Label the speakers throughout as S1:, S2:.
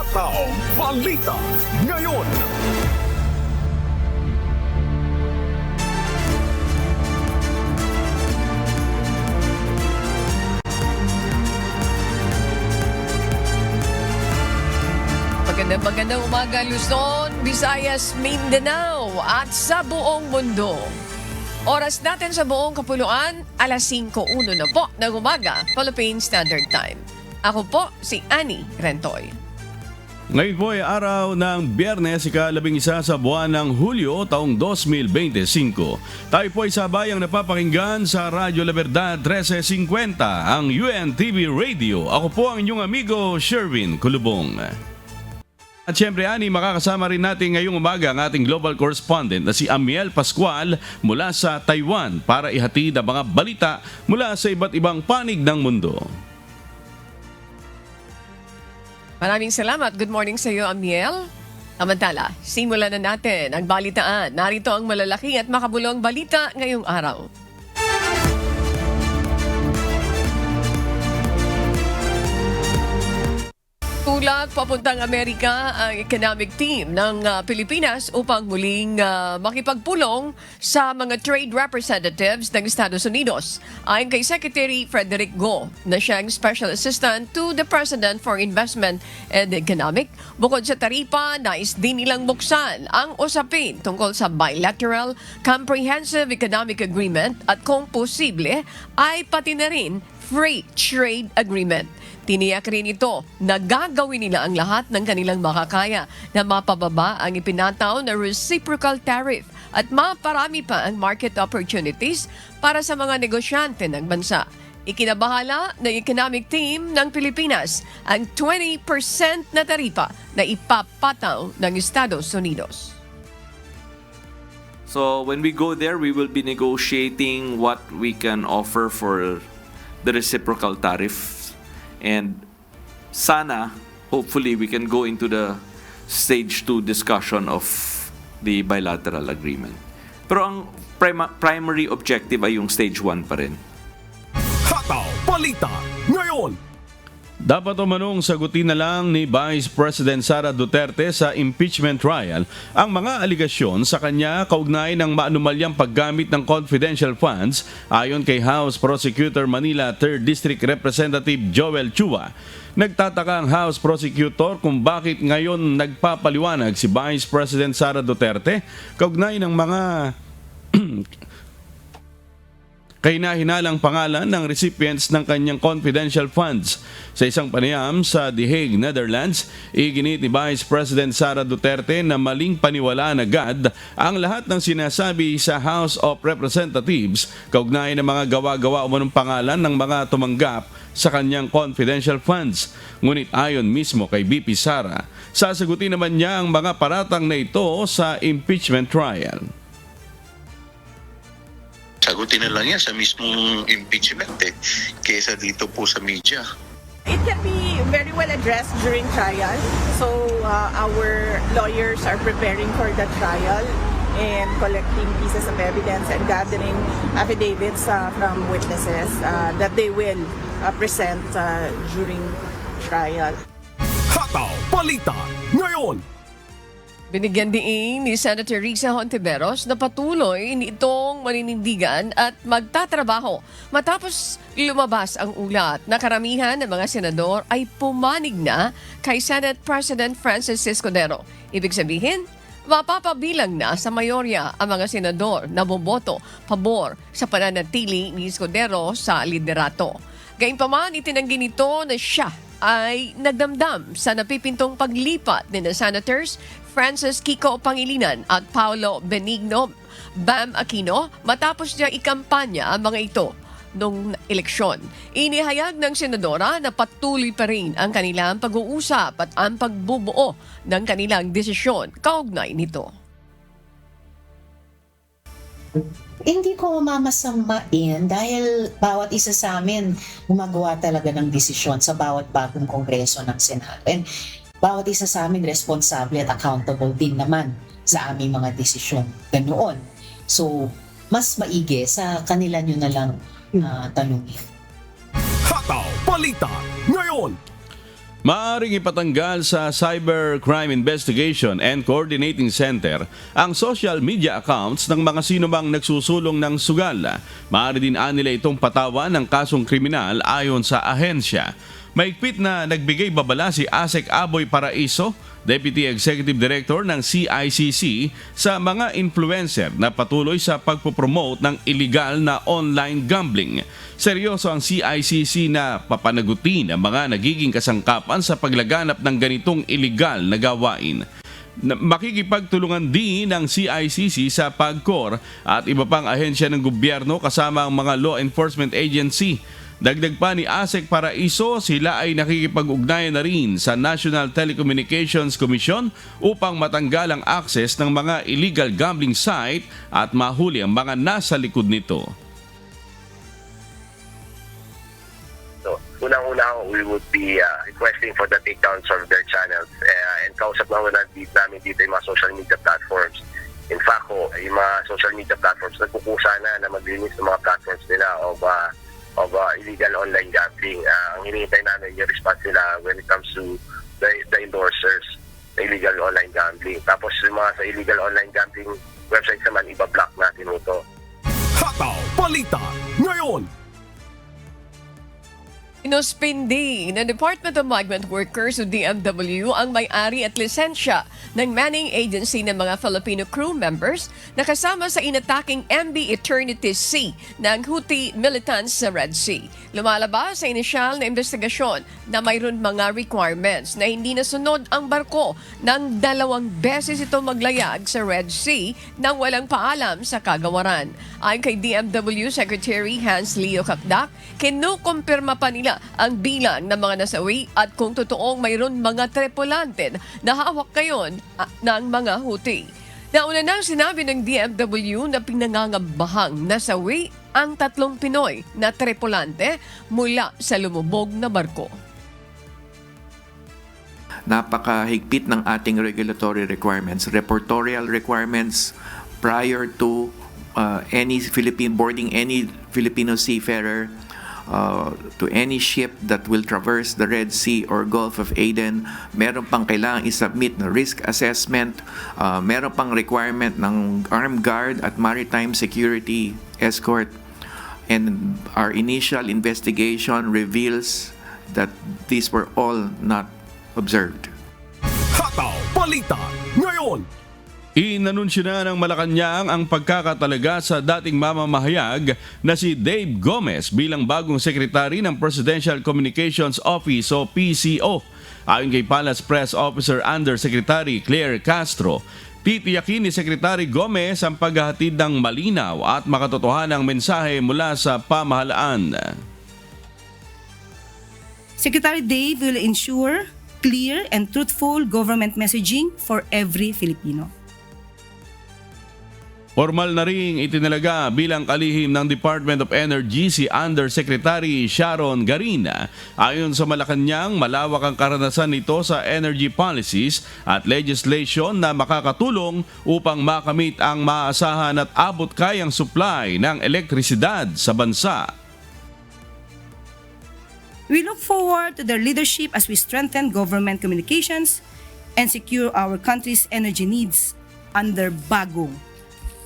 S1: Taong Balita Ngayon.
S2: Magandang umaga, Luzon, Visayas, Mindanao at sa buong mundo. Oras natin sa buong kapuluan, alas 5:01 na po ng umaga, Philippine Standard Time. Ako po si Annie Rentoy.
S3: Ngayon po ay araw ng Biyernes, ika-11 sa buwan ng Hulyo taong 2025. Tayo po ay sabayang napapakinggan sa Radyo La Verdad 1350, ang UNTV Radio. Ako po ang inyong amigo Sherwin Kulubong. At syempre, Ani, makakasama rin natin ngayong umaga ang ating global correspondent na si Amiel Pascual mula sa Taiwan para ihatid ang mga balita mula sa iba't ibang panig ng mundo.
S2: Maraming salamat. Good morning sa iyo, Amiel. Samantala, simulan na natin ang balitaan. Narito ang malalaki at makabulong balita ngayong araw. Tulak papuntang Amerika ang economic team ng Pilipinas upang muling makipagpulong sa mga trade representatives ng Estados Unidos. Ayon kay Secretary Frederick Go na siyang Special Assistant to the President for Investment and Economic, bukod sa taripa, nais din nilang buksan ang usapin tungkol sa bilateral comprehensive economic agreement at kung posible ay pati na rin free trade agreement. Tiniyak rin ito na gagawin nila ang lahat ng kanilang makakaya na mapababa ang ipinataw na reciprocal tariff at maparami pa ang market opportunities para sa mga negosyante ng bansa. Ikinabahala ng economic team ng Pilipinas ang 20% na taripa na ipapataw ng Estados Unidos.
S4: So when we go there, we will be negotiating what we can offer for the reciprocal tariff. And sana, hopefully, we can go into the stage 2 discussion of the bilateral agreement. Pero ang primary objective ay yung stage 1 pa rin.
S1: Hataw Balita Ngayon.
S3: Dapat umanong sagutin na lang ni Vice President Sara Duterte sa impeachment trial ang mga aligasyon sa kanya kaugnay ng maanumalyang paggamit ng confidential funds ayon kay House Prosecutor Manila 3rd District Representative Joel Chua. Nagtataka ang House Prosecutor kung bakit ngayon nagpapaliwanag si Vice President Sara Duterte kaugnay ng mga kahina-hinalang pangalan ng recipients ng kanyang confidential funds. Sa isang panayam sa The Hague, Netherlands, iginit ni Vice President Sara Duterte na maling paniwalaan agad ang lahat ng sinasabi sa House of Representatives kaugnay ng mga gawa-gawa o manong pangalan ng mga tumanggap sa kanyang confidential funds. Ngunit ayon mismo kay VP Sara, sasagutin naman niya ang mga paratang na ito sa impeachment trial.
S5: Sagutin na lang yan sa mismong impeachment kaysa dito po sa media.
S6: It can be very well addressed during trial. So our lawyers are preparing for the trial and collecting pieces of evidence and gathering affidavits from witnesses that they will present during trial.
S1: Hataw Balita Ngayon.
S2: Binigyan din ni Senator Risa Hontiveros na patuloy nitong maninindigan at magtatrabaho matapos lumabas ang ulat na karamihan ng mga senador ay pumanig na kay Senate President Francis Escudero. Ibig sabihin, mapapabilang na sa mayorya ang mga senador na boboto pabor sa pananatili ni Escudero sa liderato. Gayunpaman, itinanggi nito na siya ay nagdamdam sa napipintong paglipat ni Senators Francis Kiko Pangilinan at Paolo Benigno Bam Aquino matapos niya ikampanya ang mga ito noong eleksyon. Inihayag ng senadora na patuloy pa rin ang kanilang pag-uusap at ang pagbubuo ng kanilang desisyon kaugnay nito.
S7: Hindi ko mamasamain dahil bawat isa sa amin gumagawa talaga ng desisyon sa bawat bagong kongreso ng Senado. And bawat isa sa amin responsable at accountable din naman sa aming mga desisyon. Ganoon. So, mas maigi sa kanila nyo na lang tanungin.
S1: Hataw Balita Ngayon.
S3: Maaaring ipatanggal sa Cybercrime Investigation and Coordinating Center ang social media accounts ng mga sinumang nagsusulong ng sugal. Maaari din nila itong patawan ng kasong kriminal ayon sa ahensya. Maigpit na nagbigay babala si Asek Aboy Paraiso, Deputy Executive Director ng CICC, sa mga influencer na patuloy sa pagpopromote ng illegal na online gambling. Seryoso ang CICC na papanagutin ang mga nagiging kasangkapan sa paglaganap ng ganitong illegal na gawain. Makikipagtulungan din ng CICC sa PAGCOR at iba pang ahensya ng gobyerno kasama ang mga law enforcement agency. Dagdag pa ni Asek Paraiso, sila ay nakikipag-ugnayan na rin sa National Telecommunications Commission upang matanggal ang access ng mga illegal gambling site at mahuli ang mga nasa likod nito.
S8: So, unang-una, we would be requesting for the takedowns of their channels and kausap namin namin dito yung mga social media platforms. In fact, yung mga social media platforms nagkukusa na maglinis ng mga platforms nila of illegal online gambling. Ang hinihintay namin yung response nila when it comes to the endorsers na illegal online gambling. Tapos yung mga sa illegal online gambling websites naman, iba-block natin ito.
S1: Hataw Balita ngayon.
S2: Inospindi ng Department of Migrant Workers o DMW ang may-ari at lisensya ng manning agency ng mga Filipino crew members na kasama sa inataking MV Eternity Sea ng Houthi militants sa Red Sea. Lumalabas sa inisyal na investigasyon na mayroon mga requirements na hindi nasunod ang barko nang 2 beses ito maglayag sa Red Sea nang walang paalam sa kagawaran. Ayon kay DMW Secretary Hans Leo Kakdak, kinukumpirma pa nila ang bilang ng mga nasawi at kung totoong mayroon mga tripulante na hawak ngayon ng mga Houthi. Nauna nang sinabi ng DMW na pinangangambahang nasawi ang 3 Pinoy na tripulante mula sa lumubog na barko.
S9: Napakahigpit ng ating regulatory requirements, reportorial requirements prior to boarding any Filipino seafarer to any ship that will traverse the Red Sea or Gulf of Aden. Meron pang kailangang isubmit na risk assessment, meron pang requirement ng armed guard at maritime security escort. And our initial investigation reveals that these were all not observed.
S1: Hataw Balita ngayon.
S3: Inanunsyo na ng Malacanang ang pagkakatalaga sa dating mamamahayag na si Dave Gomez bilang bagong sekretary ng Presidential Communications Office o PCO. Ayon kay Palace Press Officer Undersecretary Claire Castro, titiyakin ni Secretary Gomez ang paghahatid ng malinaw at makatotohanang mensahe mula sa pamahalaan.
S10: Secretary Dave will ensure clear and truthful government messaging for every Filipino.
S3: Formal na ring itinalaga bilang kalihim ng Department of Energy si Undersecretary Sharon Garina. Ayon sa Malacanang, malawak ang karanasan nito sa energy policies at legislation na makakatulong upang makamit ang maasahan at abot kayang supply ng elektrisidad sa bansa.
S10: We look forward to their leadership as we strengthen government communications and secure our country's energy needs under bagong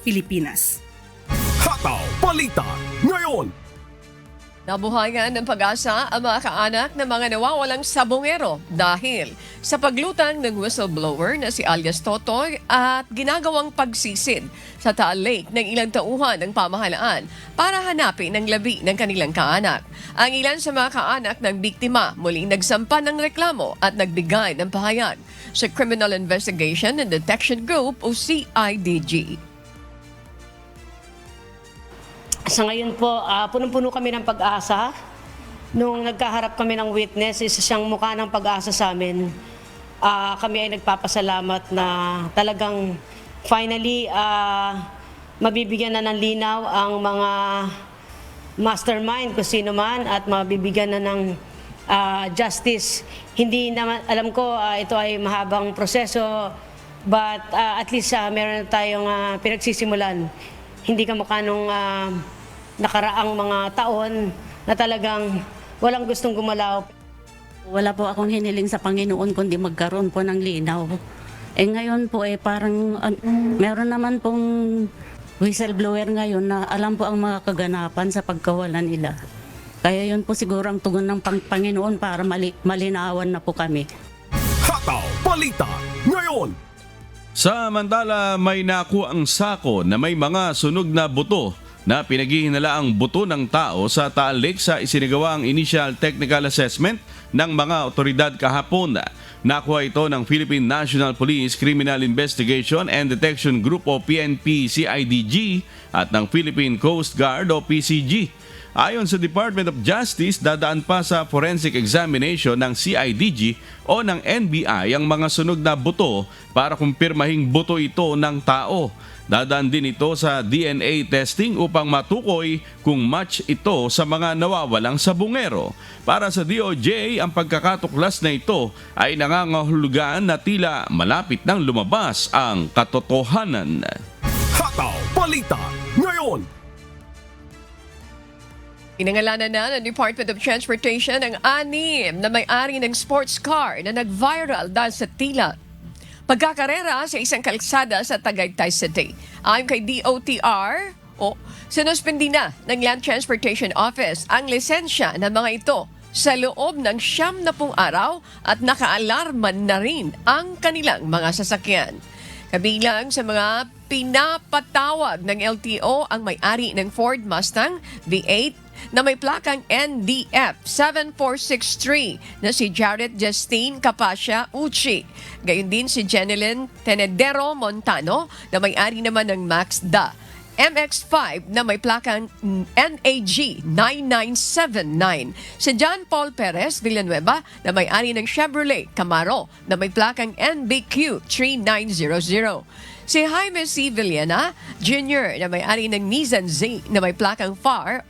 S10: Pilipinas.
S1: Hataw Balita ngayon.
S2: Nabuhayan ng pag-asa ang mga kaanak ng mga nawawalang sabongero dahil sa paglutang ng whistleblower na si alias Totoy at ginagawang pagsisid sa Taal Lake ng ilang tauhan ng pamahalaan para hanapin ang labi ng kanilang kaanak. Ang ilan sa mga kaanak ng biktima muling nagsampa ng reklamo at nagbigay ng pahayag sa Criminal Investigation and Detection Group o CIDG.
S11: Sa ngayon po, punong-puno kami ng pag-asa. Nung nagkaharap kami ng witness, isa siyang mukha ng pag-asa sa amin. Kami ay nagpapasalamat na talagang finally mabibigyan na ng linaw ang mga mastermind kung sino man at mabibigyan na ng justice. Hindi naman, alam ko ito ay mahabang proseso, but at least meron tayong pinagsisimulan. Hindi kamukha nung nakaraang mga taon na talagang walang gustong gumalaw.
S12: Wala po akong hiniling sa Panginoon kundi magkaroon po ng linaw. Ngayon po parang meron naman pong whistleblower ngayon na alam po ang mga kaganapan sa pagkawalan nila. Kaya yun po siguro ang tugon ng Panginoon para malinawan na po kami.
S1: Hataw Balita ngayon.
S3: Samantala, may nakuha ang sako na may mga sunog na buto na pinaghihinalaang buto ng tao sa Taal Lake sa isinagawa ang initial technical assessment ng mga otoridad kahapon. Nakuha ito ng Philippine National Police Criminal Investigation and Detection Group o PNP-CIDG at ng Philippine Coast Guard o PCG. Ayon sa Department of Justice, dadaan pa sa forensic examination ng CIDG o ng NBI ang mga sunog na buto para kumpirmahing buto ito ng tao. Dadaan din ito sa DNA testing upang matukoy kung match ito sa mga nawawalang sabungero. Para sa DOJ, ang pagkakatuklas na ito ay nangangahulugan na tila malapit nang lumabas ang katotohanan.
S1: Hataw Balita ngayon.
S2: Inangalanan na ng Department of Transportation ang 6 na may-ari ng sports car na nag-viral dahil sa tila pagkakarera sa isang kalsada sa Tagaytay City. Ayon kay DOTR, sinuspindi na ng Land Transportation Office ang lisensya ng mga ito sa loob ng 70 araw at nakaalarman na rin ang kanilang mga sasakyan. Kabilang sa mga pinapatawag ng LTO ang may-ari ng Ford Mustang V8 na may plakang NDF 7463 na si Jared Justine Capascia Uchi. Gayon din si Jeneline Tenedero Montano na may-ari naman ng Mazda MX-5 na may plakang NAG 9979. Si John Paul Perez Villanueva na may-ari ng Chevrolet Camaro na may plakang NBQ 3900. Si Jaime C. Villena Jr. na may-ari ng Nissan Z na may plakang FAR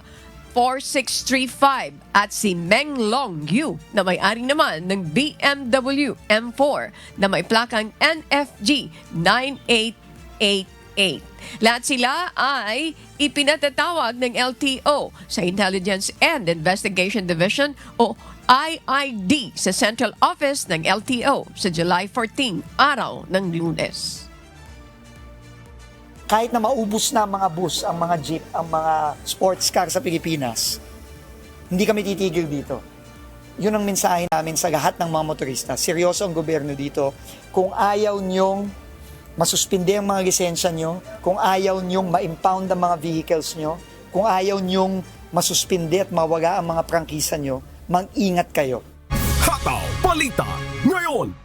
S2: 4635 at si Meng Long Yu na may-ari naman ng BMW M4 na may plakang NFG 9888. Lahat sila ay ipinatatawag ng LTO sa Intelligence and Investigation Division o IID sa Central Office ng LTO sa July 14, araw ng Lunes.
S13: Kahit na maubos na ang mga bus, ang mga jeep, ang mga sports car sa Pilipinas, hindi kami titigil dito. Yun ang mensahe namin sa lahat ng mga motorista. Seryoso ang gobyerno dito. Kung ayaw nyong masuspinde ang mga lisensya nyo, kung ayaw nyong ma-impound ang mga vehicles nyo, kung ayaw nyong masuspinde at mawala ang mga prangkisa nyo, mag-ingat kayo.
S1: Hataw Balita ngayon.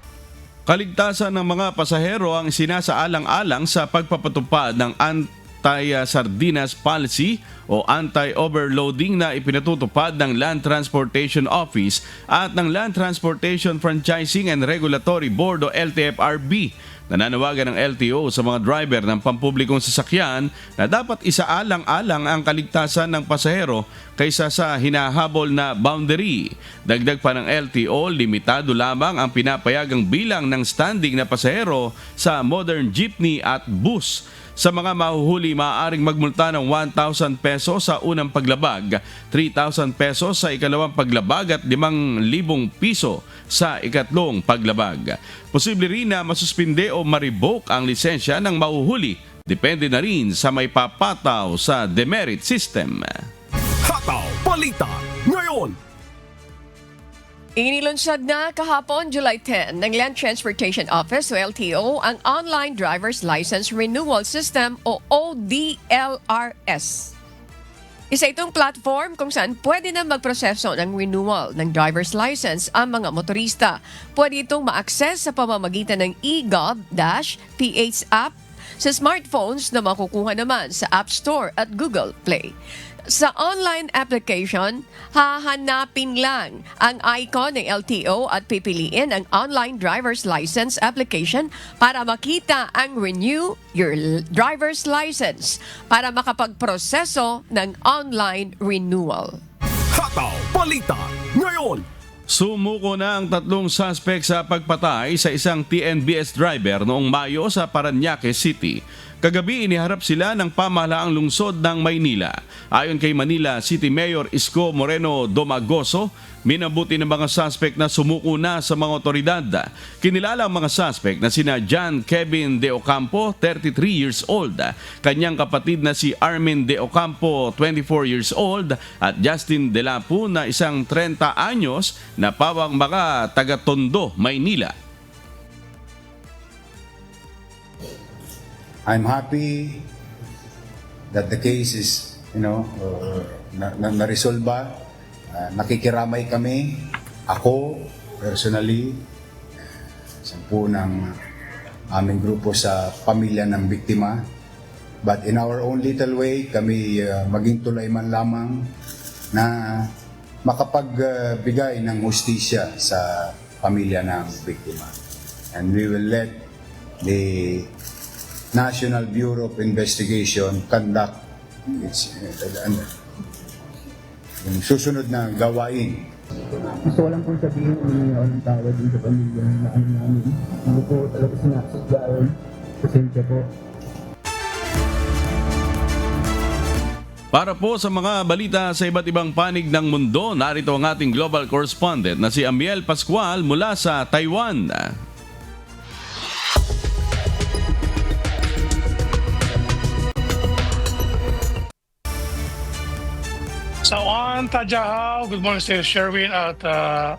S3: Kaligtasan ng mga pasahero ang sinasaalang-alang sa pagpapatupad ng anti-sardinas policy o anti-overloading na ipinatutupad ng Land Transportation Office at ng Land Transportation Franchising and Regulatory Board o LTFRB. Nananawagan ng LTO sa mga driver ng pampublikong sasakyan na dapat isaalang-alang ang kaligtasan ng pasahero kaysa sa hinahabol na boundary. Dagdag pa ng LTO, limitado lamang ang pinapayagang bilang ng standing na pasahero sa modern jeepney at bus. Sa mga mahuhuli, maaaring magmulta ng 1,000 pesos sa unang paglabag, 3,000 pesos sa ikalawang paglabag at 5,000 piso sa ikatlong paglabag. Posible rin na masuspinde o ma-revoke ang lisensya ng mahuhuli. Depende na rin sa may papataw sa demerit system.
S1: Hataw Balita ngayon.
S2: Inilunsad na kahapon, July 10, ng Land Transportation Office o LTO ang Online Driver's License Renewal System o ODLRS. Isa itong platform kung saan pwede na magproseso ng renewal ng driver's license ang mga motorista. Pwede itong ma-access sa pamamagitan ng eGov-PH app sa smartphones na makukuha naman sa App Store at Google Play. Sa online application, hahanapin lang ang icon ng LTO at pipiliin ang online driver's license application para makita ang Renew Your Driver's License para makapagproseso ng online renewal.
S1: Hataw Balita ngayon.
S3: Sumuko na ang 3 suspect sa pagpatay sa isang TNBS driver noong Mayo sa Parañaque City. Kagabi iniharap sila ng pamahalaang lungsod ng Maynila. Ayon kay Manila City Mayor Isko Moreno Domagoso, minabuti ng mga suspect na sumuko na sa mga otoridad. Kinilala ang mga suspect na sina John Kevin De Ocampo, 33 years old, kanyang kapatid na si Armin De Ocampo, 24 years old, at Justin Delapu na isang 30 anyos na pawang mga taga-Tondo, Maynila.
S14: I'm happy that the case is, na-resolba. Nakikiramay kami, ako, personally, 10 ng aming grupo sa pamilya ng biktima. But in our own little way, kami maging tulay man lamang na makapagbigay ng hustisya sa pamilya ng biktima. And we will let the National Bureau of Investigation conduct yung susunod na gawain.
S15: Gusto ko lang pong sabihin ako ng tawad din sa pamilya na namin. Hindi po talaga sinaksadaan. Pasensya po.
S3: Para po sa mga balita sa iba't ibang panig ng mundo, narito ang ating global correspondent na si Amiel Pascual mula sa Taiwan.
S16: Sawan, Tajahao, good morning sa Sherwin at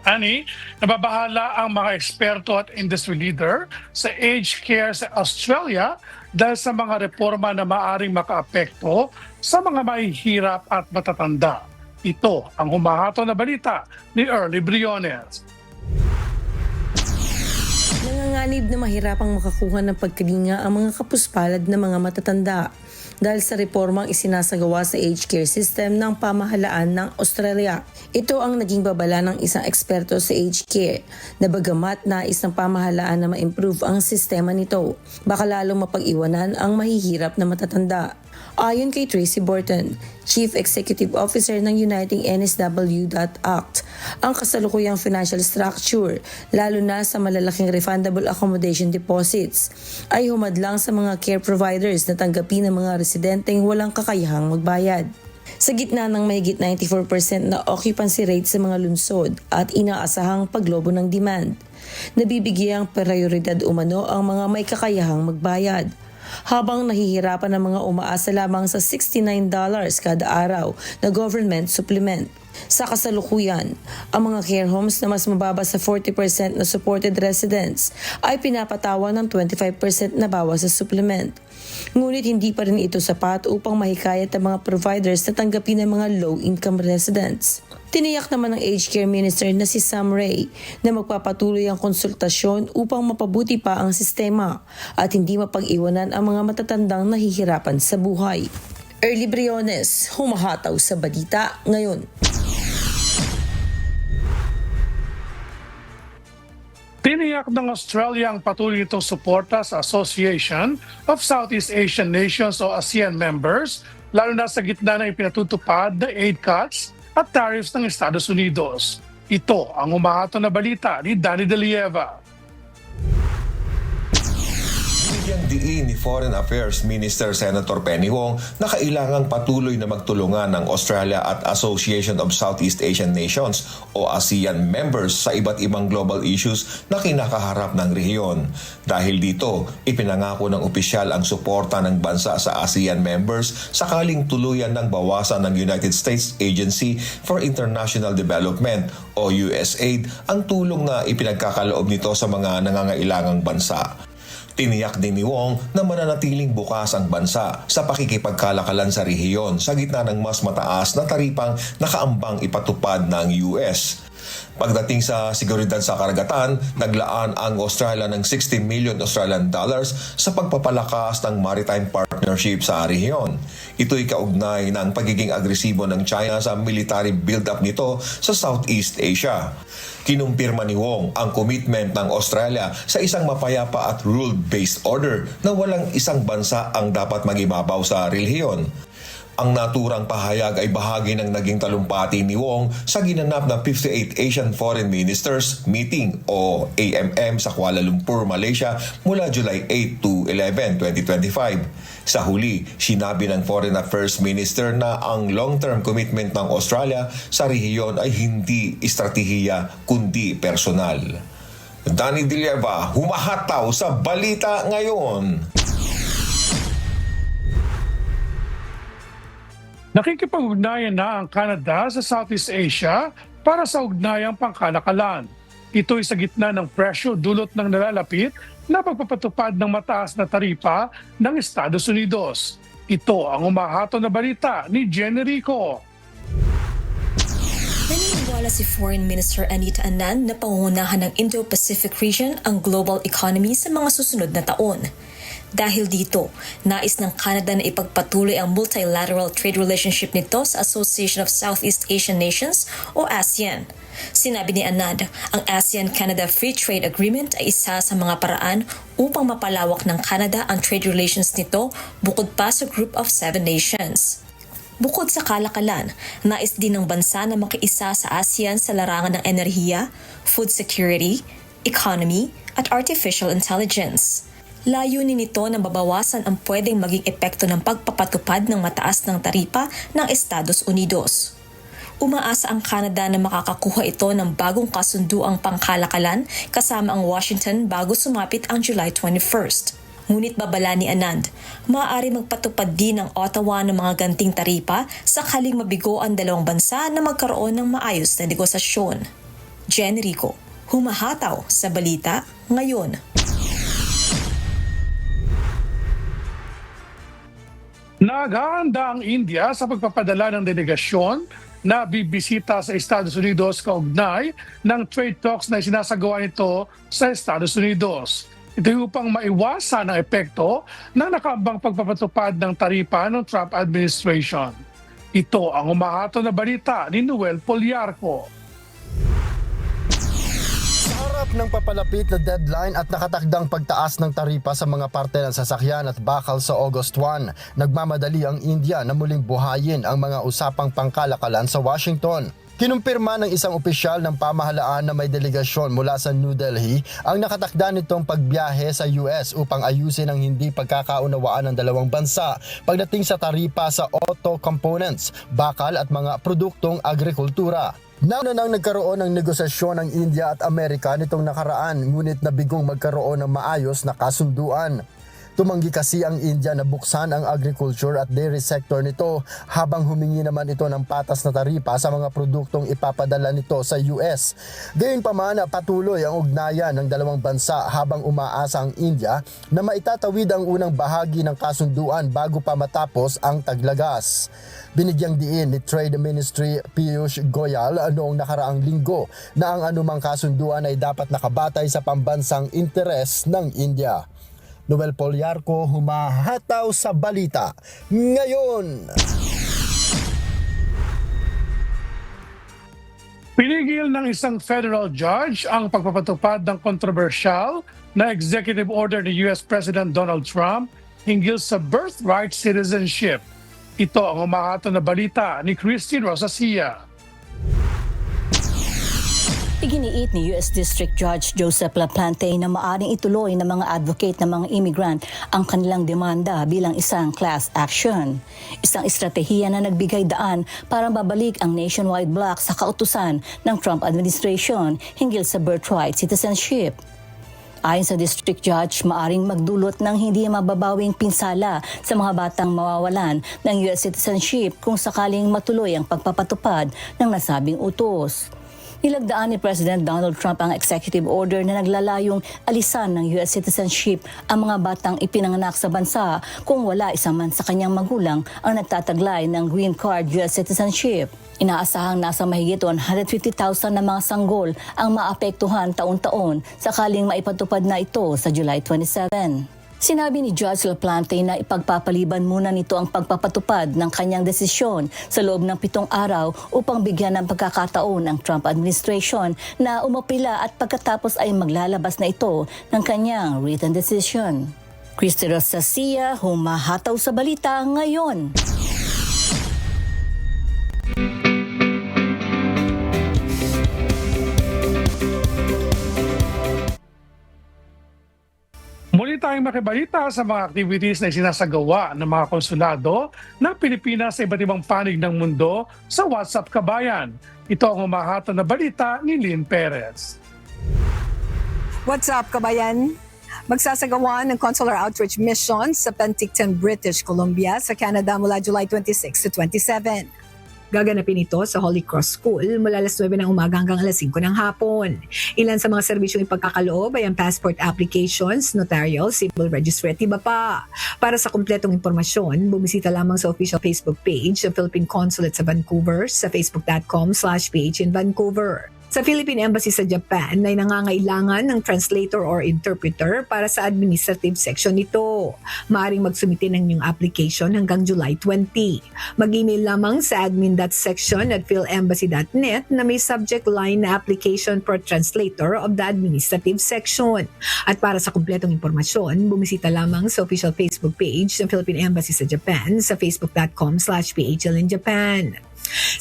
S16: Annie. Nababahala ang mga eksperto at industry leader sa aged care sa Australia dahil sa mga reforma na maaring makaapekto sa mga mahihirap at matatanda. Ito ang humahato na balita ni Early Briones.
S17: Nanganganib na mahirapang makakuha ng pagkalinga ang mga kapuspalad na mga matatanda dahil sa reformang isinasagawa sa aged care system ng pamahalaan ng Australia. Ito ang naging babala ng isang eksperto sa aged care na bagamat nais ng pamahalaan na ma-improve ang sistema nito, baka lalong mapag-iwanan ang mahihirap na matatanda. Ayon kay Tracy Borton, Chief Executive Officer ng Uniting NSW.Act, ang kasalukuyang financial structure, lalo na sa malalaking refundable accommodation deposits, ay humadlang sa mga care providers na tanggapin ng mga residenteng walang kakayahang magbayad. Sa gitna ng mahigit 94% na occupancy rate sa mga lungsod at inaasahang paglobo ng demand, nabibigyang prioridad umano ang mga may kakayahang magbayad, habang nahihirapan ang mga umaasa lamang sa $69 kada araw na government supplement. Sa kasalukuyan, ang mga care homes na mas mababa sa 40% na supported residents ay pinapatawan ng 25% na bawas sa supplement. Ngunit hindi pa rin ito sapat upang mahikayat ang mga providers na tanggapin ang mga low-income residents. Tiniyak naman ng Aged Care Minister na si Sam Ray na magpapatuloy ang konsultasyon upang mapabuti pa ang sistema at hindi mapag-iwanan ang mga matatandang nahihirapan sa buhay. Early Briones, humahataw sa balita ngayon.
S16: Tiniyak ng Australia ang patuloy nitong suporta sa Association of Southeast Asian Nations o ASEAN members, lalo na sa gitna ng ipinatutupad na aid cuts at tariffs ng Estados Unidos. Ito ang humahato na balita ni Danny De Lieva.
S18: Binigyang diin ni Foreign Affairs Minister Senator Penny Wong na kailangang patuloy na magtulungan ng Australia at Association of Southeast Asian Nations o ASEAN members sa iba't ibang global issues na kinakaharap ng rehiyon. Dahil dito, ipinangako ng opisyal ang suporta ng bansa sa ASEAN members sakaling tuluyan ng bawasan ng United States Agency for International Development o USAID ang tulong na ipinagkakaloob nito sa mga nangangailangang bansa. Tiniyak din ni Wong na mananatiling bukas ang bansa sa pakikipagkalakalan sa rehiyon sa gitna ng mas mataas na taripang nakaambang ipatupad ng US. Pagdating sa seguridad sa karagatan, naglaan ang Australia ng $60 million sa pagpapalakas ng maritime partnership sa rehiyon. Ito'y kaugnay ng pagiging agresibo ng China sa military build-up nito sa Southeast Asia. Kinumpirma ni Wong ang commitment ng Australia sa isang mapayapa at rule-based order na walang isang bansa ang dapat magibabaw sa rehiyon. Ang naturang pahayag ay bahagi ng naging talumpati ni Wong sa ginanap na 58 Asian Foreign Ministers Meeting o AMM sa Kuala Lumpur, Malaysia mula July 8 to 11, 2025. Sa huli, sinabi ng Foreign Affairs Minister na ang long-term commitment ng Australia sa rehiyon ay hindi estratehiya kundi personal. Danny Dilieva, humahataw sa Balita Ngayon.
S16: Nakikipag-ugnayan na ang Canada sa Southeast Asia para sa ugnayang pangkalakalan. Ito ay sa gitna ng presyo dulot ng nalalapit na pagpapatupad ng mataas na taripa ng Estados Unidos. Ito ang umahato na balita ni Jenny Rico.
S19: Naniniwala si Foreign Minister Anita Anand na pangunahan ng Indo-Pacific region ang global economy sa mga susunod na taon. Dahil dito, nais ng Canada na ipagpatuloy ang multilateral trade relationship nito sa Association of Southeast Asian Nations o ASEAN. Sinabi ni Anand, ang ASEAN-Canada Free Trade Agreement ay isa sa mga paraan upang mapalawak ng Canada ang trade relations nito bukod pa sa Group of 7 Nations. Bukod sa kalakalan, nais din ng bansa na makiisa sa ASEAN sa larangan ng enerhiya, food security, economy, at artificial intelligence. Layunin nito na mabawasan ang pwedeng maging epekto ng pagpapatupad ng mataas ng taripa ng Estados Unidos. Umaasa ang Canada na makakakuha ito ng bagong kasunduang pangkalakalan kasama ang Washington bago sumapit ang July 21st. Ngunit babala ni Anand, maaari magpatupad din ng Ottawa ng mga ganting taripa sakaling mabigo ang dalawang bansa na magkaroon ng maayos na negosasyon. Jenny Rico, humahataw sa Balita Ngayon.
S16: Naghahanda ang India sa pagpapadala ng delegasyon na bibisita sa Estados Unidos kaugnay ng trade talks na sinasagawa nito sa Estados Unidos. Ito upang maiwasan ang epekto ng nakambang pagpapatupad ng taripa ng Trump administration. Ito ang umahato na balita ni Noel Poliarco.
S20: Harap ng papalapit na deadline at nakatakdang pagtaas ng taripa sa mga parte ng sasakyan at bakal sa August 1, nagmamadali ang India na muling buhayin ang mga usapang pangkalakalan sa Washington. Kinumpirma ng isang opisyal ng pamahalaan na may delegasyon mula sa New Delhi ang nakatakda nitong pagbiyahe sa US upang ayusin ang hindi pagkakaunawaan ng dalawang bansa pagdating sa taripa sa auto components, bakal at mga produktong agrikultura. Nauna nang nagkaroon ng negosasyon ng India at Amerika nitong nakaraan, ngunit nabigong magkaroon ng maayos na kasunduan. Tumanggi kasi ang India na buksan ang agriculture at dairy sector nito habang humingi naman ito ng patas na taripa sa mga produktong ipapadala nito sa US. Gayunpaman, patuloy ang ugnayan ng dalawang bansa habang umaasa ang India na maitatawid ang unang bahagi ng kasunduan bago pa matapos ang taglagas. Binigyang diin ni Trade Ministry Piyush Goyal noong nakaraang linggo na ang anumang kasunduan ay dapat nakabatay sa pambansang interes ng India. Noel Poliarco, humahataw sa Balita Ngayon.
S16: Pinigil ng isang federal judge ang pagpapatupad ng kontrobersyal na executive order ni US President Donald Trump hinggil sa birthright citizenship. Ito ang umahato na balita ni Christine Rosacilla.
S21: Iginiit ni U.S. District Judge Joseph LaPlante na maaring ituloy ng mga advocate ng mga immigrant ang kanilang demanda bilang isang class action. Isang estratehiya na nagbigay daan para mabalik ang nationwide block sa kautusan ng Trump administration hinggil sa birthright citizenship. Ayon sa District Judge, maaring magdulot ng hindi mababawing pinsala sa mga batang mawawalan ng U.S. citizenship kung sakaling matuloy ang pagpapatupad ng nasabing utos. Nilagdaan ni President Donald Trump ang executive order na naglalayong alisan ng U.S. citizenship ang mga batang ipinanganak sa bansa kung wala isa man sa kanyang magulang ang nagtataglay ng green card U.S. citizenship. Inaasahang nasa mahigit 150,000 na mga sanggol ang maapektuhan taon-taon sakaling maipatupad na ito sa July 27. Sinabi ni Judge LaPlante na ipagpapaliban muna nito ang pagpapatupad ng kanyang desisyon sa loob ng 7 araw upang bigyan ng pagkakataon ang Trump administration na umapila at pagkatapos ay maglalabas na ito ng kanyang written decision. Christy Rosacilla, humahataw sa Balita Ngayon.
S16: Muli tayong makibalita sa mga activities na isinasagawa ng mga konsulado ng Pilipinas sa iba't ibang panig ng mundo sa WhatsApp Kabayan. Ito ang humahatol na balita ni Lynn Perez.
S4: What's up, kabayan? Magsasagawa ng consular outreach mission sa Penticton, British Columbia sa Canada mula July 26 to 27. Gaganapin ito sa Holy Cross School mula alas 9 ng umaga hanggang alas 5 ng hapon. Ilan sa mga serbisyong ipagkakaloob ay ang passport applications, notarial, civil registry at iba pa. Para sa kumpletong impormasyon, bumisita lamang sa official Facebook page ng Philippine Consulate sa Vancouver sa facebook.com/PH in Vancouver. Sa Philippine Embassy sa Japan ay nangangailangan ng translator or interpreter para sa administrative section nito. Maaaring magsumite ng inyong application hanggang July 20. Mag-email lamang sa admin.section@philembassy.net na may subject line na application for translator of the administrative section. At para sa kumpletong impormasyon, bumisita lamang sa official Facebook page ng Philippine Embassy sa Japan sa facebook.com/PHL in Japan.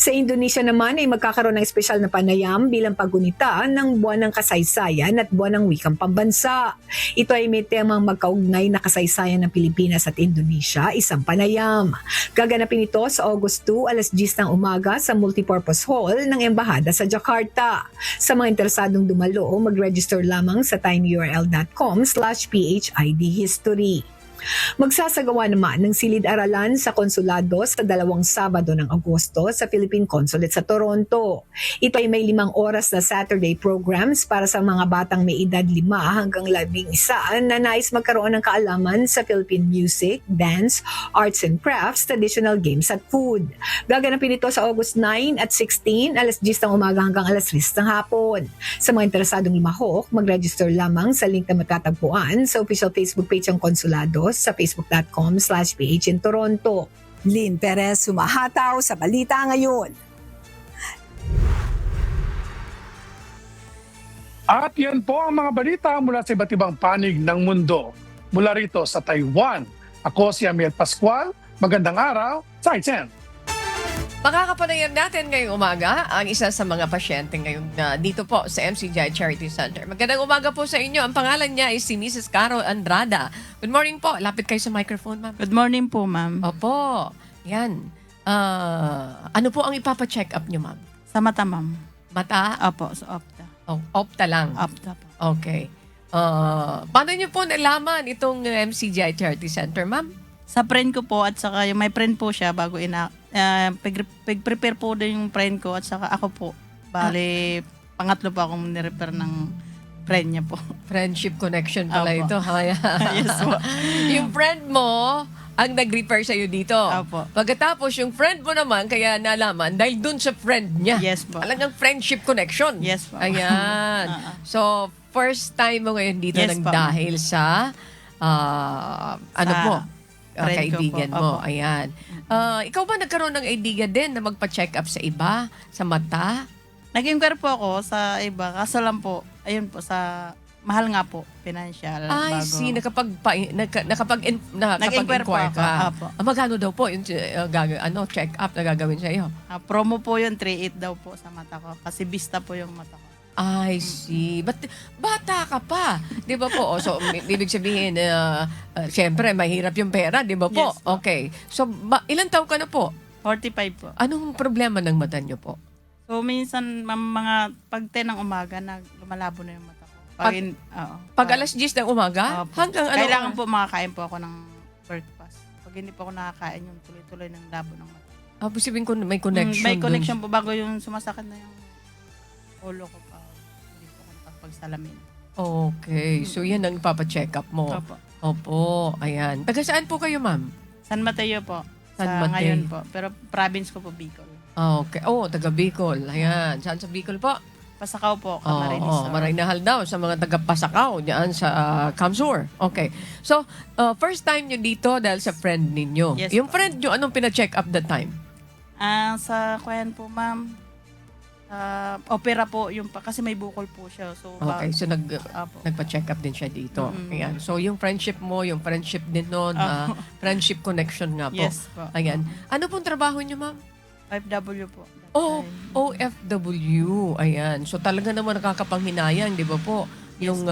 S4: Sa Indonesia naman ay magkakaroon ng espesyal na panayam bilang paggunita ng Buwan ng Kasaysayan at Buwan ng Wikang Pambansa. Ito ay may temang magkaugnay na kasaysayan ng Pilipinas at Indonesia, isang panayam. Gaganapin ito sa August 2, alas 10 ng umaga sa Multipurpose Hall ng Embahada sa Jakarta. Sa mga interesadong dumalo, mag-register lamang sa tinyurl.com/phidhistory. Magsasagawa naman ng silid-aralan sa konsulado sa 2 Sabado ng Agosto sa Philippine Consulate sa Toronto. Ito ay may 5 oras na Saturday programs para sa mga batang may edad 5 hanggang 11 na nais magkaroon ng kaalaman sa Philippine music, dance, arts and crafts, traditional games at food. Gaganapin ito sa August 9 at 16, alas 10 ng umaga hanggang alas 3 ng hapon. Sa mga interesadong lumahok, mag-register lamang sa link na matatagpuan sa official Facebook page ng konsulado sa facebook.com/PH in Toronto. Lynn Perez, humahataw sa Balita Ngayon.
S16: At yan po ang mga balita mula sa iba't ibang panig ng mundo. Mula rito sa Taiwan, ako si Amiel Pascual. Magandang araw, Zaijian!
S2: Makakapanayam natin ngayong umaga ang isa sa mga pasyente ngayon dito po sa MCGI Charity Center. Magandang umaga po sa inyo. Ang pangalan niya ay si Mrs. Carol Andrada. Good morning po. Lapit kayo sa microphone, ma'am.
S22: Good morning po, ma'am.
S2: Opo. Yan. Ano po ang ipapacheck up niyo, ma'am?
S22: Sa mata, ma'am.
S2: Mata?
S22: Opo, sa opta.
S2: Oh, opta lang?
S22: Opta po.
S2: Okay. Paano niyo po nalaman itong MCGI Charity Center, ma'am?
S22: Sa friend ko po at saka yung may friend po siya bago pag-prepare po din yung friend ko at saka ako po. Bale, pangatlo po akong nirepair ng friend niya po.
S2: Friendship connection pala
S22: Opo.
S2: ito.
S22: Yes po.
S2: Yung friend mo ang nag-repair sa'yo dito.
S22: Opo.
S2: Pagkatapos yung friend mo naman, kaya nalaman, dahil dun sa friend niya.
S22: Yes po.
S2: Talagang friendship connection.
S22: Yes po.
S2: Ayan. So, first time mo ngayon dito
S22: Yes
S2: nang
S22: po.
S2: dahil sa, ano
S22: Sa
S2: po?
S22: friend ko
S2: Kaibigan
S22: po.
S2: mo.
S22: Opo.
S2: Ayan. Ikaw ba nagkaroon ng idea din na magpa-check up sa iba? Sa mata?
S22: Nag-inquire po ako sa iba. Kaso lang po, ayun po, sa mahal nga po, financial.
S2: I
S22: bago.
S2: see. Nakapag-inquire
S22: po ako.
S2: ka.
S22: Opo.
S2: Magkano daw po yung check up na gagawin sa iyo?
S22: Promo po yun, 3.8 daw po sa mata ko. Kasi Vista po yung mata ko.
S2: I see. But bata ka pa. Di ba po? So, ibig sabihin, siyempre, mahirap yung pera. Di ba po?
S22: Yes po.
S2: Okay. So, ilan taon ka na po?
S22: 45 po.
S2: Anong problema ng mata niyo po?
S22: So, minsan, mga pag 10 ng umaga, lumalabo na yung mata ko.
S2: Pag alas 10 ng umaga?
S22: Opo.
S2: Hanggang ano?
S22: Kailangan po makakain po ako ng work pass. Pag hindi po ako nakakain, yung tuloy-tuloy ng labo ng mata.
S2: Sabihin ko may connection.
S22: May connection po bago yung sumasakit na yung ulo ko pa. Hindi po ako nakapag-salamin.
S2: Okay. So, yan ang ipapacheck up mo.
S22: Opo.
S2: Opo. Ayan. Taga saan po kayo, ma'am?
S22: San Mateo po.
S2: San
S22: sa
S2: Mateo.
S22: ngayon po. Pero province ko po, Bicol.
S2: Okay. Taga Bicol. Ayan. Saan sa Bicol po?
S22: Pasakaw po, Camarines.
S2: Marinahal daw sa mga taga-Pasakaw diyan sa Kamsur. Okay. So, first time nyo dito dahil sa friend ninyo.
S22: Yes,
S2: Yung
S22: po.
S2: friend nyo, anong pina-check up that time?
S22: Sa kuyan po, ma'am, opera po, kasi may bukol po siya. So,
S2: Okay, so nagpa-check up din siya dito. Ayan. So, yung friendship mo, yung friendship din noon, friendship connection nga po.
S22: Yes po.
S2: Ayan. Ano pong trabaho nyo, ma'am?
S22: FW po.
S2: OFW. Ayan. So, talaga naman nakakapanghinayang, di ba po? Yung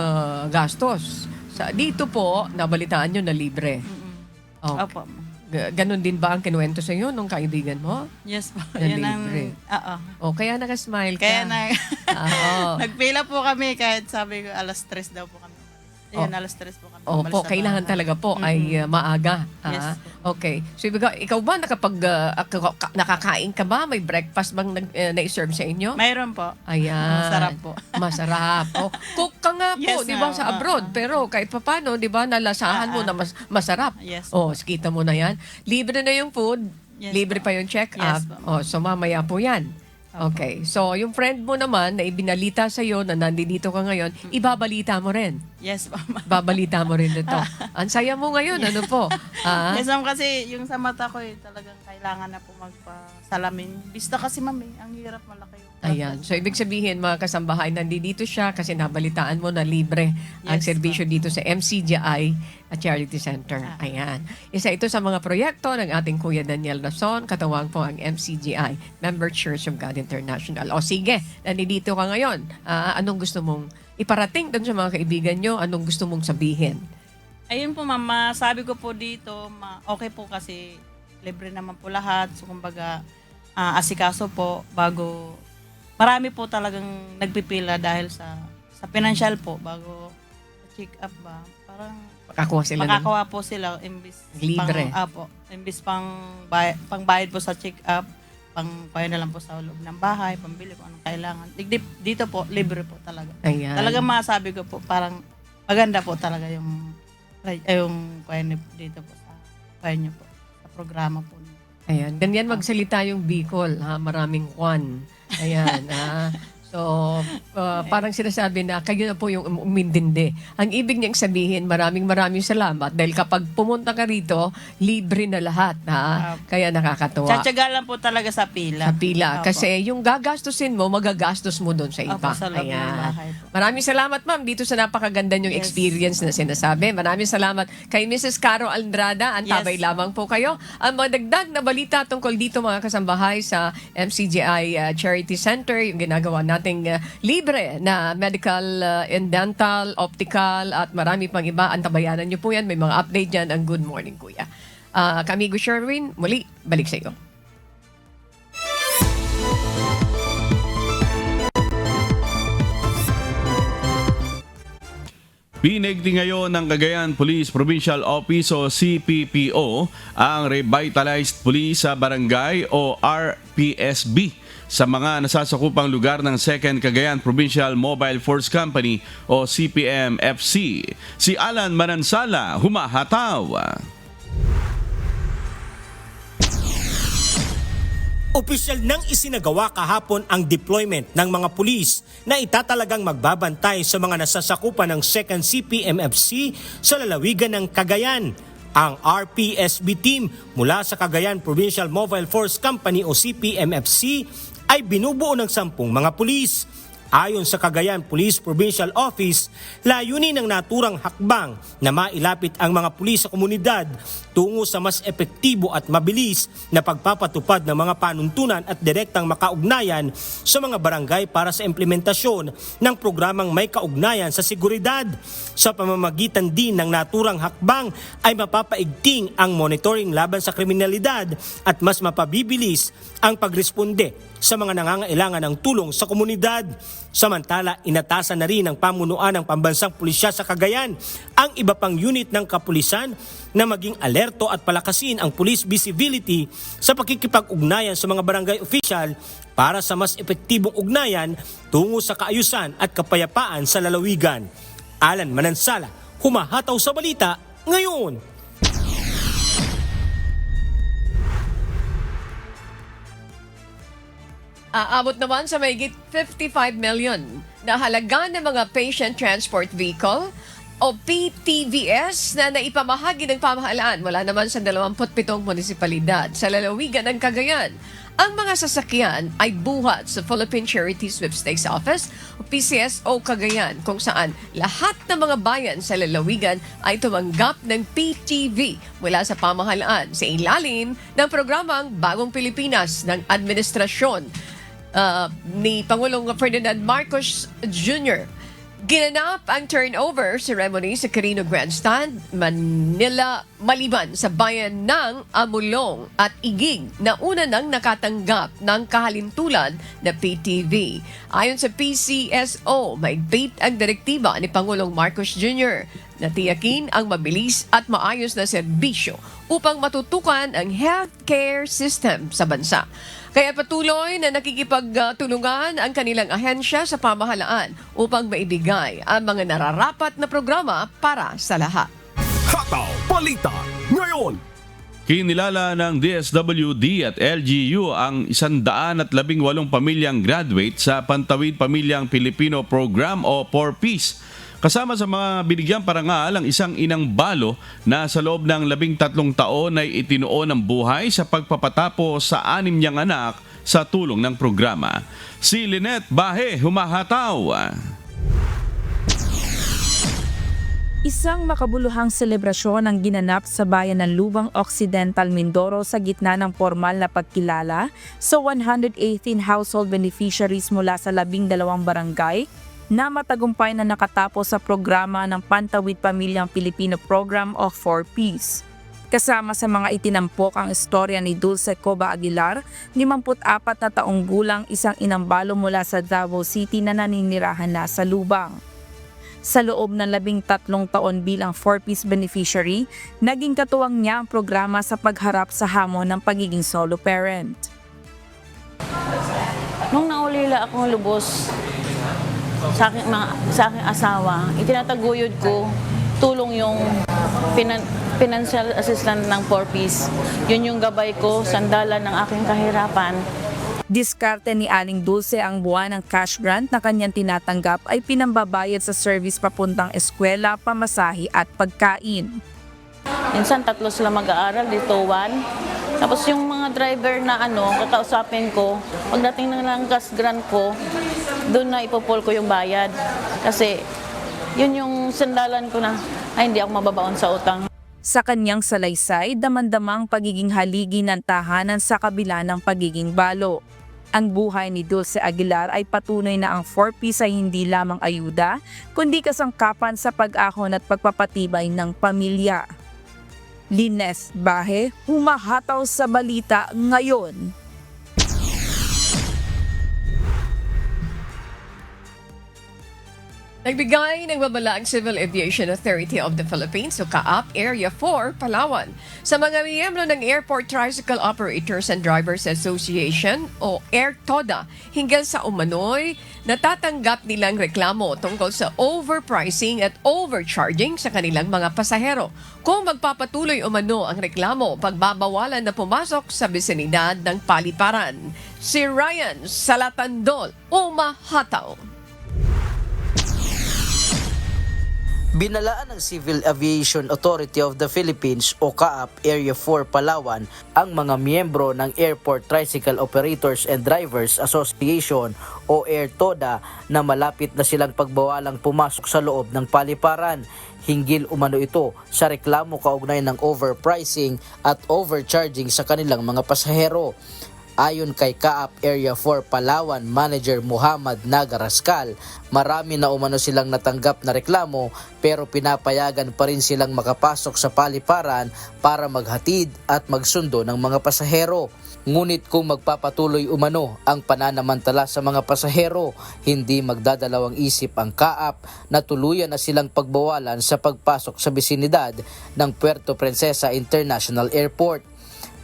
S2: gastos Dito po, nabalitaan nyo na libre. Okay.
S22: Opo.
S2: Ganon din ba ang kinuwento sa iyo nung kaibigan mo?
S22: Yes po.
S2: Na
S22: Yan ang,
S2: libre. Kaya nakasmile ka.
S22: Kaya
S2: Oo.
S22: nagpila po kami kahit sabi ko alas 3 daw po kami. Ayun, alas 3 po kami.
S2: Opo, kailangan talaga po ay maaga.
S22: Yes.
S2: Okay. So, ikaw ba nakakain ka ba? May breakfast bang na-serve sa inyo?
S22: Mayroon po.
S2: Ayan.
S22: Masarap po.
S2: Masarap. Cook ka nga po,
S22: Yes,
S2: di ba, sa abroad. Pero kahit papano, di ba, nalasahan mo na masarap.
S22: Yes.
S2: Kita mo na yan. Libre na yung food.
S22: Yes,
S2: Libre pa yung check-up.
S22: Yes,
S2: So mamaya po yan. Okay. So, yung friend mo naman na ibinalita sa'yo na nandito ka ngayon, ibabalita mo rin.
S22: Yes, ma'am.
S2: Babalita mo rin ito. Ang saya mo ngayon, ano po?
S22: Yes, ma'am, kasi yung sa mata ko talagang kailangan na po magpasalamin. Bista kasi, ma'am, ang hirap, malaki yung
S2: Ayan. So, ibig sabihin, mga kasambahay, nandito siya kasi nabalitaan mo na libre ang serbisyo dito sa MCGI at Charity Center. Ayan. Isa ito sa mga proyekto ng ating Kuya Daniel Rason, katawang po ang MCGI, Member Church of God International. O sige, nandito ka ngayon. Anong gusto mong iparating doon sa mga kaibigan nyo? Anong gusto mong sabihin?
S22: Ayun po, ma'am, sabi ko po dito, okay po kasi libre naman po lahat. So, kumbaga, asikaso po bago. Marami po talagang nagpipila dahil sa financial po bago check up ba. Parang
S2: Makakuha
S22: po sila imbis
S2: libre.
S22: Imbis pangbayad po sa check up, pangbayad na lang po sa loob ng bahay, pambili po anong kailangan. Dito po libre po talaga.
S2: Ayan.
S22: Talagang masabi ko po parang maganda po talaga yung dito po sa niyo po sa programa po.
S2: Ayan. Ganyan magsalita yung Bicol. Maraming kwan. Ayan. So, parang sinasabi na kayo na po yung umintindi. Ang ibig niyang sabihin, maraming salamat dahil kapag pumunta ka rito, libre na lahat. Kaya nakakatuwa.
S22: Tsatsaga lang po talaga sa pila.
S2: Sa pila. Kasi yung gagastusin mo, magagastos mo doon sa iba.
S22: Sa loob ng bahay po.
S2: Maraming salamat, ma'am, dito sa napakaganda niyong experience na sinasabi. Maraming salamat kay Mrs. Caro Andrada. Antabay lamang po kayo. Ang madagdag na balita tungkol dito, mga kasambahay, sa MCGI Charity Center, yung ginagawa nating libre na medical and dental, optical, at marami pang iba. Antabayanan niyo po yan. May mga update dyan. Ang Good Morning, Kuya. Kamigo Sherwin, muli, balik sa iyo.
S3: Pinigti ngayon ng Cagayan Police Provincial Office o CPPO ang Revitalized Police sa Barangay o RPSB sa mga nasasakupang lugar ng 2nd Cagayan Provincial Mobile Force Company o CPMFC. Si Alan Manansala, humahataw.
S5: Opisyal nang isinagawa kahapon ang deployment ng mga pulis na itatalagang magbabantay sa mga nasasakupan ng 2nd CPMFC sa lalawigan ng Cagayan. Ang RPSB team mula sa Cagayan Provincial Mobile Force Company o CPMFC ay binubuo ng 10 mga pulis. Ayon sa Cagayan Police Provincial Office, layunin ng naturang hakbang na mailapit ang mga pulis sa komunidad tungo sa mas epektibo at mabilis na pagpapatupad ng mga panuntunan at direktang makaugnayan sa mga barangay para sa implementasyon ng programang may kaugnayan sa seguridad. Sa pamamagitan din ng naturang hakbang ay mapapaigting ang monitoring laban sa kriminalidad at mas mapabibilis ang pagresponde sa mga nangangailangan ng tulong sa komunidad. Samantala, inatasan na rin ng pamunuan ng Pambansang Pulisya sa Cagayan ang iba pang unit ng kapulisan na maging alerto at palakasin ang police visibility sa pakikipag-ugnayan sa mga barangay official para sa mas epektibong ugnayan tungo sa kaayusan at kapayapaan sa lalawigan. Alan Manansala, humahataw sa balita ngayon.
S2: Aabot naman sa mahigit 55 million na halaga ng mga Patient Transport Vehicle o PTVS na naipamahagi ng pamahalaan mula naman sa 27 munisipalidad sa lalawigan ng Cagayan. Ang mga sasakyan ay buhat sa Philippine Charity Sweepstakes Office o PCSO Cagayan, kung saan lahat ng mga bayan sa lalawigan ay tumanggap ng PTV mula sa pamahalaan sa ilalim ng programang Bagong Pilipinas ng Administrasyon ni Pangulong Ferdinand Marcos Jr. Ginanap ang turnover ceremony sa Quirino Grandstand, Manila, maliban sa bayan ng Amulong at Igig na una nang nakatanggap ng kahalintulad na PTV. Ayon sa PCSO, maigpit ang direktiba ni Pangulong Marcos Jr. na tiyakin ang mabilis at maayos na serbisyo upang matutukan ang healthcare system sa bansa. Kaya patuloy na nakikipagtulungan ang kanilang ahensya sa pamahalaan upang maibigay ang mga nararapat na programa para sa lahat.
S1: Hataw Balita ngayon.
S3: Kinilala ng DSWD at LGU ang 118 pamilyang graduate sa Pantawid Pamilyang Pilipino Program o 4Ps. Kasama sa mga binigyang parangal ang isang inang balo na sa loob ng 13 taon ay itinuon ng buhay sa pagpapatapos sa 6 niyang anak sa tulong ng programa. Si Lynette Bahe, humahataw.
S6: Isang makabuluhang selebrasyon ang ginanap sa bayan ng Lubang Occidental, Mindoro sa gitna ng formal na pagkilala sa 118 household beneficiaries mula sa 12 barangay na matagumpay na nakatapos sa programa ng Pantawid Pamilyang Pilipino Program o 4Ps. Kasama sa mga itinampok ang istorya ni Dulce Coba Aguilar, 54 na taong gulang, isang inambalo mula sa Davao City na naninirahan na sa Lubang. Sa loob ng 13 taon bilang 4Ps beneficiary, naging katuwang niya ang programa sa pagharap sa hamon ng pagiging solo parent.
S7: Nung naulila akong lubos sa aking asawa, itinataguyod ko tulong yung financial assistant ng 4Ps. Yun yung gabay ko, sandalan ng aking kahirapan.
S6: Diskarte ni Aling Dulce ang buwan ng cash grant na kanyang tinatanggap ay pinambabayad sa service papuntang eskwela, pamasahe at pagkain.
S7: Minsan 3 sila mag-aaral, dito 1. Tapos yung mga driver na kakausapin ko, pagdating ng cash grant ko, doon na ipopol ko yung bayad. Kasi yun yung sandalan ko na hindi ako mababaon sa utang.
S6: Sa kanyang salaysay, damang-damang pagiging haligi ng tahanan sa kabila ng pagiging balo. Ang buhay ni Dulce Aguilar ay patunay na ang 4Ps ay hindi lamang ayuda, kundi kasangkapan sa pag-ahon at pagpapatibay ng pamilya. Lynette Bahe, humahataw sa balita ngayon.
S2: Nagbigay ng babala ang Civil Aviation Authority of the Philippines o CAAP Area 4, Palawan sa mga miyembro ng Airport Tricycle Operators and Drivers Association o AirToda hinggil sa umano'y natatanggap nilang reklamo tungkol sa overpricing at overcharging sa kanilang mga pasahero. Kung magpapatuloy umano ang reklamo, pagbabawalan na pumasok sa bisinidad ng paliparan. Si Ryan Salatandol, umahataw.
S23: Binalaan ng Civil Aviation Authority of the Philippines o CAAP Area 4 Palawan ang mga miyembro ng Airport Tricycle Operators and Drivers Association o AirToda na malapit na silang pagbawalang pumasok sa loob ng paliparan. Hinggil umano ito sa reklamo kaugnay ng overpricing at overcharging sa kanilang mga pasahero. Ayon kay CAAP Area 4 Palawan Manager Muhammad Nagarascal, marami na umano silang natanggap na reklamo pero pinapayagan pa rin silang makapasok sa paliparan para maghatid at magsundo ng mga pasahero. Ngunit kung magpapatuloy umano ang pananamantala sa mga pasahero, hindi magdadalawang isip ang CAAP na tuluyan na silang pagbawalan sa pagpasok sa bisinidad ng Puerto Princesa International Airport.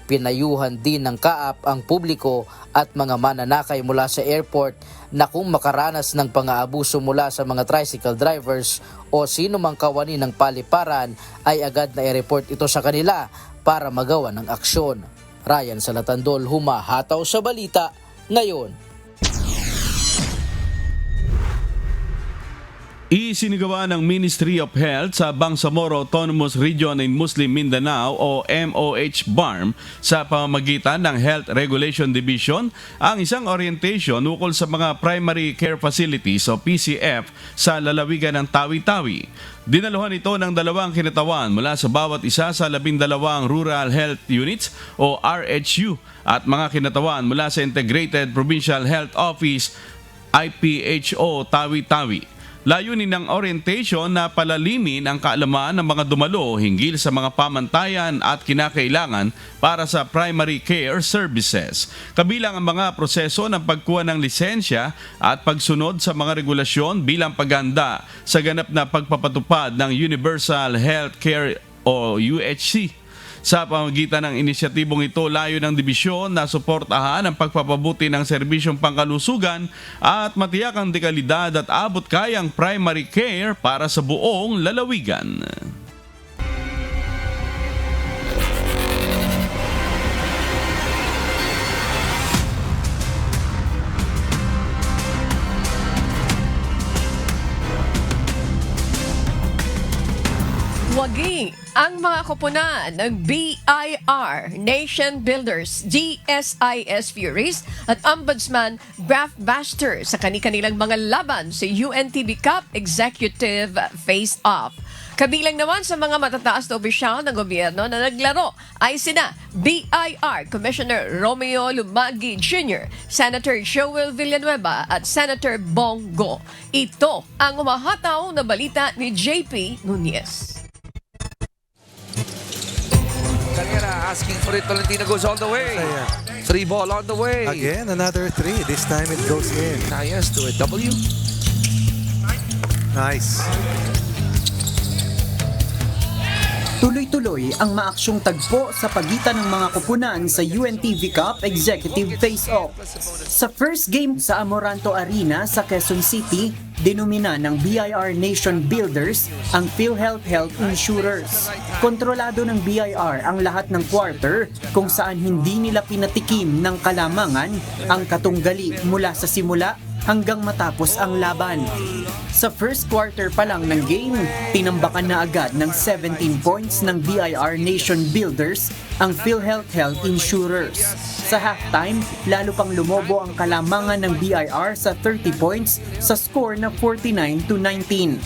S23: Pinayuhan din ng CAAP ang publiko at mga mananakay mula sa airport na kung makaranas ng pang-aabuso mula sa mga tricycle drivers o sino mang kawani ng paliparan ay agad na i-report ito sa kanila para magawa ng aksyon. Ryan Salatandol, humahataw sa balita ngayon.
S3: Isinigawa ng Ministry of Health sa Bangsamoro Autonomous Region in Muslim Mindanao o MOH-BARM sa pamamagitan ng Health Regulation Division ang isang orientation ukol sa mga Primary Care Facilities o PCF sa lalawigan ng Tawi-Tawi. Dinaluhan ito ng 2 kinatawan mula sa bawat isa sa 12 Rural Health Units o RHU at mga kinatawan mula sa Integrated Provincial Health Office IPHO Tawi-Tawi. Layunin ng orientation na palalimin ang kaalaman ng mga dumalo hinggil sa mga pamantayan at kinakailangan para sa primary care services. Kabilang ang mga proseso ng pagkuha ng lisensya at pagsunod sa mga regulasyon bilang paghanda sa ganap na pagpapatupad ng Universal Health Care o UHC. Sa pamamagitan ng inisyatibong ito, layo ng dibisyon na suportahan ang pagpapabuti ng serbisyong pangkalusugan at matiyak ang dekalidad at abot kayang primary care para sa buong lalawigan.
S2: Wagi ang mga koponan ng BIR, Nation Builders, GSIS Furies at Ombudsman Graf Baster sa kani-kanilang mga laban sa UNTV Cup Executive Face-Off. Kabilang naman sa mga matataas na opisyal ng gobyerno na naglaro ay sina BIR Commissioner Romeo Lumagi Jr., Senator Joel Villanueva at Senator Bongo. Ito ang umahataw na balita ni JP Nunez.
S8: Canera asking for it. Tolentino goes all the way. 3 ball on the way.
S9: Again, another 3. This time it goes in.
S8: Nayas to a W.
S9: Nice.
S10: Tuloy-tuloy ang maaksyong tagpo sa pagitan ng mga kupunan sa UNTV Cup Executive Face-Off. Sa first game sa Amoranto Arena sa Quezon City, dinumina ng BIR Nation Builders ang PhilHealth Health Insurers. Kontrolado ng BIR ang lahat ng quarter kung saan hindi nila pinatikim ng kalamangan ang katunggali mula sa simula hanggang matapos ang laban. Sa first quarter pa lang ng game, tinambakan na agad ng 17 points ng BIR Nation Builders ang PhilHealth Health Insurers. Sa halftime, lalo pang lumobo ang kalamangan ng BIR sa 30 points sa score na 49-19.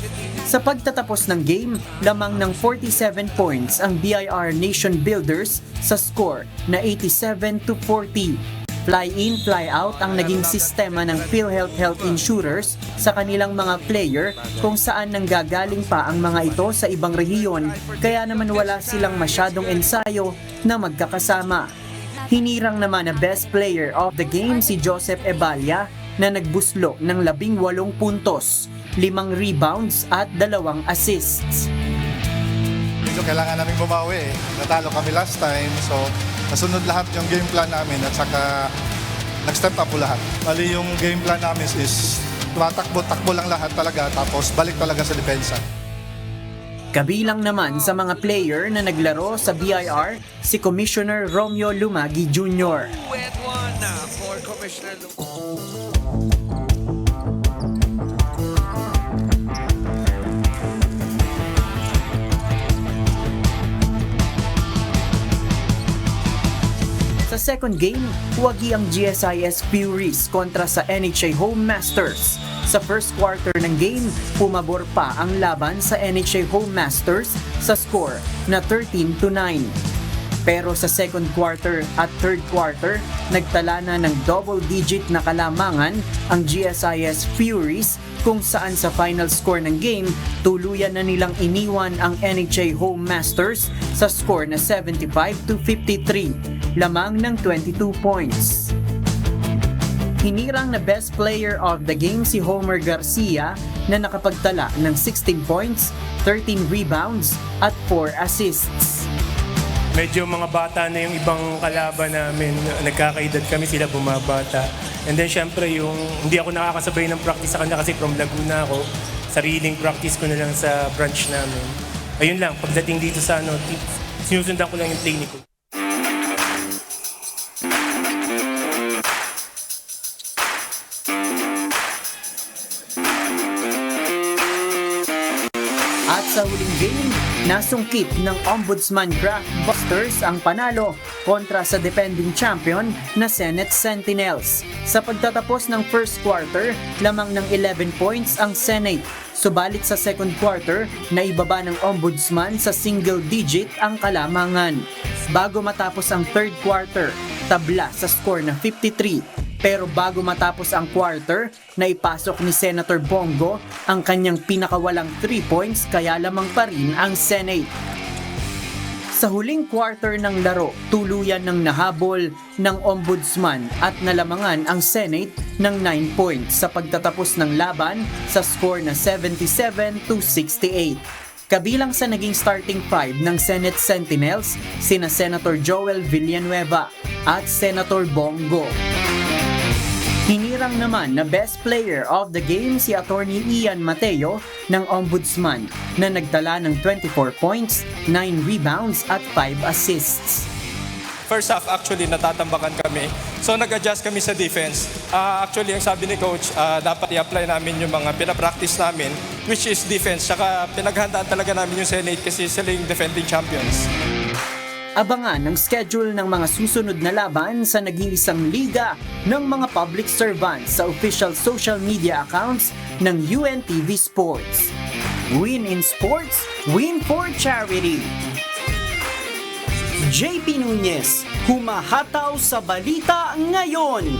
S10: Sa pagtatapos ng game, lamang ng 47 points ang BIR Nation Builders sa score na 87-40. Fly-in, fly-out ang naging sistema ng PhilHealth Health Insurers sa kanilang mga player kung saan nanggagaling pa ang mga ito sa ibang rehiyon kaya naman wala silang masyadong ensayo na magkakasama. Hinirang naman na best player of the game si Joseph Ebalia na nagbuslo ng 18 puntos, 5 rebounds at 2 assists.
S24: So kailangan namin bumawi. Natalo kami last time, so nasunod lahat yung game plan namin at saka nag-step up po lahat. Bali yung game plan namin is tumatakbo-takbo lang lahat talaga tapos balik talaga sa depensa.
S10: Kabilang naman sa mga player na naglaro sa BIR si Commissioner Romeo Lumagi Jr.
S8: For Commissioner
S10: Sa second game, wagi ang GSIS Furies kontra sa NHA Home Masters. Sa first quarter ng game, pumabor pa ang laban sa NHA Home Masters sa score na 13-9. Pero sa second quarter at third quarter, nagtala na ng double-digit na kalamangan ang GSIS Furies kung saan sa final score ng game, tuluyan na nilang iniwan ang NHA Home Masters sa score na 75-53. Lamang ng 22 points. Hinirang na best player of the game si Homer Garcia na nakapagtala ng 16 points, 13 rebounds at 4 assists.
S25: Medyo mga bata na yung ibang kalaban namin, nagkakaedad kami, sila bumabata. And then syempre yung hindi ako nakakasabay ng practice sa kanya kasi from Laguna ako, sariling practice ko na lang sa branch namin. Ayun lang, pagdating dito sa sinusundan ko lang yung training ko.
S10: At sa huling game, nasungkit ng Ombudsman Graf Busters ang panalo kontra sa defending champion na Senate Sentinels. Sa pagtatapos ng first quarter, lamang ng 11 points ang Senate. Subalit sa second quarter, naibaba ng Ombudsman sa single digit ang kalamangan. Bago matapos ang third quarter, tabla sa score na 53. Pero bago matapos ang quarter, naipasok ni Senator Bongo ang kanyang pinakawalang 3 points kaya lamang pa rin ang Senate. Sa huling quarter ng laro, tuluyan ng nahabol ng Ombudsman at nalamangan ang Senate ng 9 points sa pagtatapos ng laban sa score na 77-68. Kabilang sa naging starting 5 ng Senate Sentinels, sina Senator Joel Villanueva at Senator Bongo. Hinirang naman na best player of the game si Attorney Ian Mateo ng Ombudsman na nagtala ng 24 points, 9 rebounds at 5 assists.
S11: First half actually natatambakan kami. So nag-adjust kami sa defense. Actually ang sabi ni coach, dapat i-apply namin yung mga pinapractice namin, which is defense. Saka pinaghandaan talaga namin yung Senate kasi sila yung defending champions.
S10: Abangan ang schedule ng mga susunod na laban sa nag-iisang liga ng mga public servants sa official social media accounts ng UNTV Sports. Win in sports, win for charity. JP Nunez, humahataw sa balita ngayon.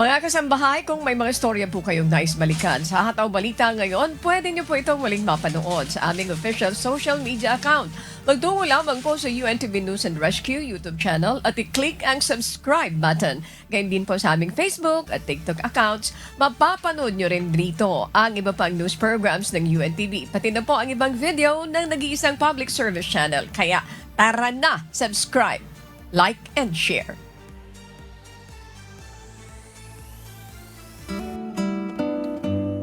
S2: Mga kasambahay, kung may mga storya po kayong nais balikan sa Hataw Balita ngayon, pwede niyo po itong muling mapanood sa aming official social media account. Magtungo lamang po sa UNTV News and Rescue YouTube channel at i-click ang subscribe button. Gayun din po sa aming Facebook at TikTok accounts. Mapapanood niyo rin dito ang iba pang news programs ng UNTV, pati na po ang ibang video ng nag-iisang public service channel. Kaya tara na, subscribe, like, and share.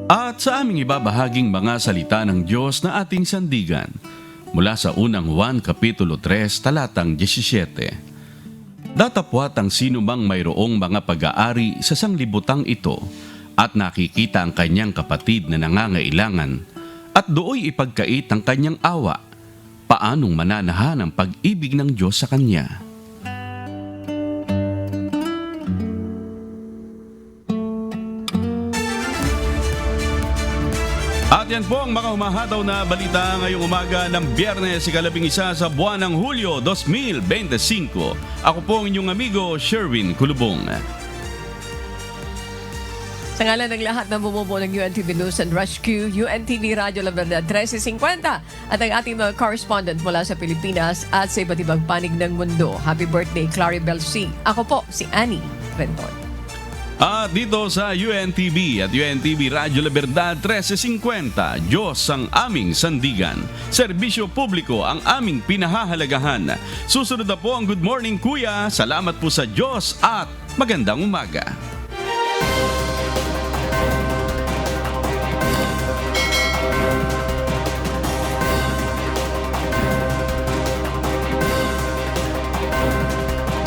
S3: At sa aming ibabahaging mga salita ng Diyos na ating sandigan, mula sa unang Juan Kapitulo 3, talatang 17. Datapwat ang sino mang mayroong mga pag-aari sa sanglibutang ito at nakikita ang kanyang kapatid na nangangailangan at dooy ipagkait ang kanyang awa, paanong mananahan ang pag-ibig ng Diyos sa kanya? At yan po ang mga humahataw na balita ngayong umaga ng Biyernes, ika-11 sa buwan ng Hulyo 2025. Ako po ang inyong amigo, Sherwin Kulubong.
S2: Sa ngalan ng lahat ng bumubuo ng UNTV News and Rescue, UNTV Radio La Verdad 1350 at ang ating mga correspondent mula sa Pilipinas at sa iba't ibang panig ng mundo. Happy birthday, Claribel C. Ako po, si Annie Venton.
S3: At dito sa UNTV at UNTV Radio La Verdad 1350, Diyos ang aming sandigan. Serbisyo publiko ang aming pinahahalagahan. Susunod na po ang Good Morning Kuya. Salamat po sa Diyos at magandang umaga.